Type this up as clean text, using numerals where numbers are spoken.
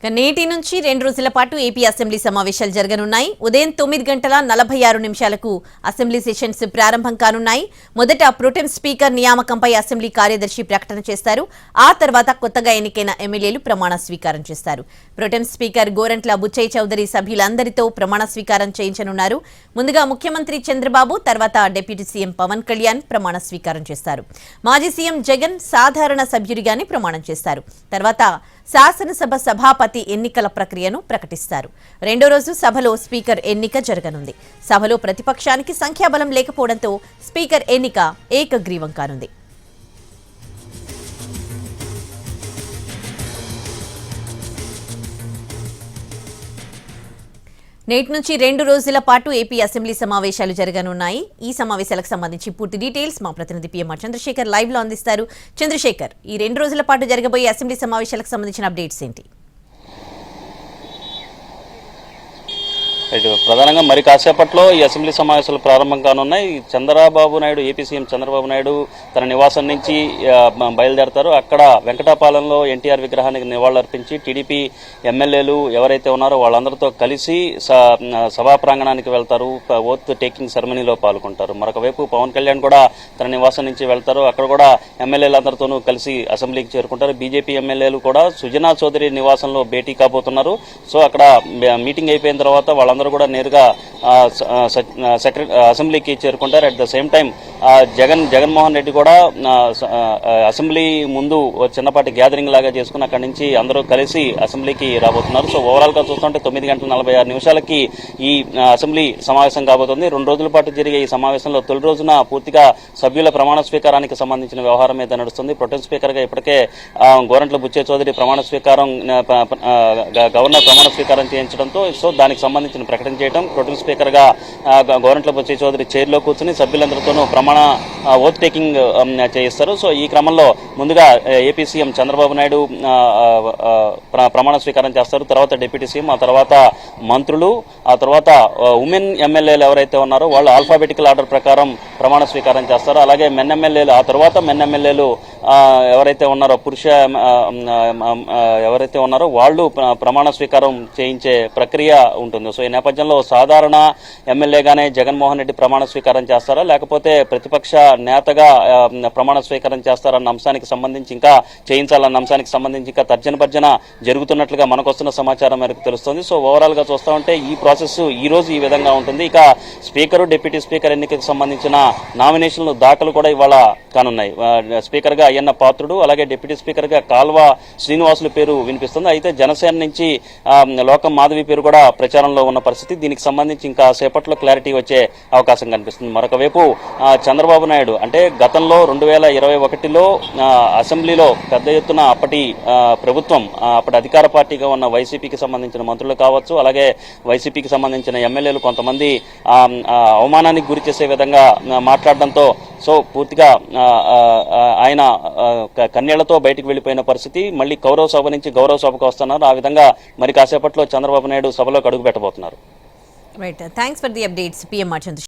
నేటి నుంచి 2 రోజుల పాటు ఏపీ అసెంబ్లీ సమావేశాలు జరగనున్నాయి. ఉదయం 9:46 అసెంబ్లీ సెషన్స్ ప్రారంభం కానున్నాయి. మొదట ప్రోటెం స్పీకర్ నియామకంపై అసెంబ్లీ కార్యదర్శి ప్రకటన చేస్తారు. ఆ తర్వాత కొత్తగా ఎన్నికైన ఎమ్మెల్యేలు ప్రమాణ స్వీకారం చేస్తారు. ప్రోటెం స్పీకర్ గోరంట్ల బుచ్చయ్య చౌదరి సభ్యులందరితో ప్రమాణ స్వీకారం చేయించనున్నారు. ముందుగా ముఖ్యమంత్రి చంద్రబాబు, తర్వాత డిప్యూటీ సీఎం పవన్ కళ్యాణ్ ప్రమాణ స్వీకారం చేస్తారు. మాజీ సీఎం జగన్ సాధారణ సభ్యుడిగానే ప్రమాణం చేస్తారు. తర్వాత శాసనసభ సభాపతి ఎన్నికల ప్రక్రియను ప్రకటిస్తారు. రెండో రోజు సభలో స్పీకర్ ఎన్నిక జరగనుంది. సభలో ప్రతిపక్షానికి సంఖ్యాబలం లేకపోవడంతో స్పీకర్ ఎన్నిక ఏకగ్రీవం కానుంది. నేటి నుంచి 2 రోజుల పాటు ఏపీ అసెంబ్లీ సమావేశాలు జరగనున్నాయి. ఈ సమావేశాలకు సంబంధించి పూర్తి డీటెయిల్స్ మా ప్రతినిధి పిఎంఆర్ చంద్రశేఖర్ లైవ్ లో అందిస్తారు. చంద్రశేఖర్, ఈ 2 రోజుల పాటు జరగబోయే అసెంబ్లీ సమావేశాలకు సంబంధించిన అప్డేట్స్ ఏంటి? ప్రధానంగా మరి కాసేపట్లో ఈ అసెంబ్లీ సమావేశాలు ప్రారంభం కానున్నాయి. చంద్రబాబు నాయుడు, ఏపీ సీఎం చంద్రబాబు నాయుడు తన నివాసం నుంచి బయలుదేరతారు. అక్కడ వెంకటాపాలెంలో ఎన్టీఆర్ విగ్రహానికి నివాళులర్పించి టీడీపీ ఎమ్మెల్యేలు ఎవరైతే ఉన్నారో వాళ్ళందరితో కలిసి సభా ప్రాంగణానికి వెళ్తారు. ఓత్ టేకింగ్ సెరమనీలో పాల్గొంటారు. మరొక వైపు పవన్ కళ్యాణ్ కూడా తన నివాసం నుంచి వెళ్తారు. అక్కడ కూడా ఎమ్మెల్యేలందరితోనూ కలిసి అసెంబ్లీకి చేరుకుంటారు. బీజేపీ ఎమ్మెల్యేలు కూడా సుజనా చౌదరి నివాసంలో భేటీ కాబోతున్నారు. సో అక్కడ మీటింగ్ అయిపోయిన తర్వాత వాళ్ళందరూ కూడా నేరుగా అసెంబ్లీకి చేరుకుంటారు. At the same time Jaganmohan Reddy కూడా అసెంబ్లీ ముందు చిన్నపాటి గ్యాదరింగ్ లాగా చేసుకుని అక్కడి నుంచి అందరూ కలిసి అసెంబ్లీకి రాబోతున్నారు. సో ఓవరాల్ గా చూస్తుంటే 9:46 ఈ అసెంబ్లీ సమావేశం కాబోతుంది. 2 రోజుల పాటు జరిగే ఈ సమావేశంలో తొలి రోజున పూర్తిగా సభ్యుల ప్రమాణ స్వీకారానికి సంబంధించిన వ్యవహారం మీద నడుస్తుంది. ప్రొటెం స్పీకర్ గా ఇప్పటికే గోరంట్ల బుచ్చయ్య చౌదరి గవర్నర్ ప్రమాణ స్వీకారం చేయించడంతో సో దానికి సంబంధించిన ప్రకటన చేయడం, ప్రొటెం స్పీకర్ గా గోరంట్ల బుచ్చయ్య చౌదరి చైర్లో కూర్చుని సభ్యులందరితోనూ ప్రమాణ ఓత్ టేకింగ్ చేయిస్తారు. సో ఈ క్రమంలో ముందుగా ఏపీ సీఎం చంద్రబాబు నాయుడు ప్రమాణ స్వీకారం చేస్తారు. తర్వాత డిప్యూటీ సీఎం, ఆ తర్వాత మంత్రులు, ఆ తర్వాత ఉమెన్ ఎమ్మెల్యేలు ఎవరైతే ఉన్నారో వాళ్ళు ఆల్ఫాబెటికల్ ఆర్డర్ ప్రకారం ప్రమాణ స్వీకారం చేస్తారు. అలాగే మెన్ ఎమ్మెల్యేలు, ఆ తర్వాత మెన్ ఎమ్మెల్యేలు ఎవరైతే ఉన్నారో ఎవరైతే ఉన్నారో వాళ్ళు ప్రమాణ స్వీకారం చేయించే ప్రక్రియ ఉంటుంది. సో ఈ నేపథ్యంలో సాధారణ ఎమ్మెల్యేగానే జగన్మోహన్ రెడ్డి ప్రమాణ స్వీకారం చేస్తారా, లేకపోతే ప్రతిపక్ష నేతగా ప్రమాణ స్వీకారం చేస్తారన్న అంశానికి సంబంధించి చేయించాలన్న అంశానికి సంబంధించి తర్జన భర్జన జరుగుతున్నట్లుగా మనకు వస్తున్న సమాచారం మేరకు తెలుస్తోంది. సో ఓవరాల్ గా చూస్తా ఉంటే ఈ ప్రాసెస్ ఈ రోజు ఈ విధంగా ఉంటుంది. ఇక స్పీకర్, డిప్యూటీ స్పీకర్ ఎన్నికకు సంబంధించిన నామినేషన్లు దాఖలు కూడా ఇవాళ కానున్నాయి. స్పీకర్ గా అయ్యన్న పాత్రుడు, అలాగే డిప్యూటీ స్పీకర్ గా కాల్వ శ్రీనివాసులు పేరు వినిపిస్తుంది. అయితే జనసేన నుంచి లోకం మాధవి పేరు కూడా ప్రచారంలో ఉన్న పరిస్థితి. దీనికి సంబంధించి ఇంకా సేపట్లో క్లారిటీ వచ్చే అవకాశం కనిపిస్తుంది. మరొక వైపు చంద్రబాబు నాయుడు అంటే గతంలో 2021లో అసెంబ్లీలో పెద్ద ఎత్తున అప్పటి ప్రభుత్వం, అప్పటి అధికార పార్టీగా ఉన్న వైసీపీకి సంబంధించిన మంత్రులు కావచ్చు, అలాగే వైసీపీకి సంబంధించిన ఎమ్మెల్యేలు కొంతమంది అవమానానికి గురి చేసే విధంగా మాట్లాడడంతో సో పూర్తిగా ఆయన కన్యలతో బయటకు వెళ్లిపోయిన పరిస్థితి. మళ్ళీ కౌరవ సభ నుంచి గౌరవ సభకు వస్తున్నారు. ఆ విధంగా మరి కాసేపట్లో చంద్రబాబు నాయుడు సభలోకి అడుగు పెట్టబోతున్నారు. Right, thanks for the updates PMR Chandrasekhar.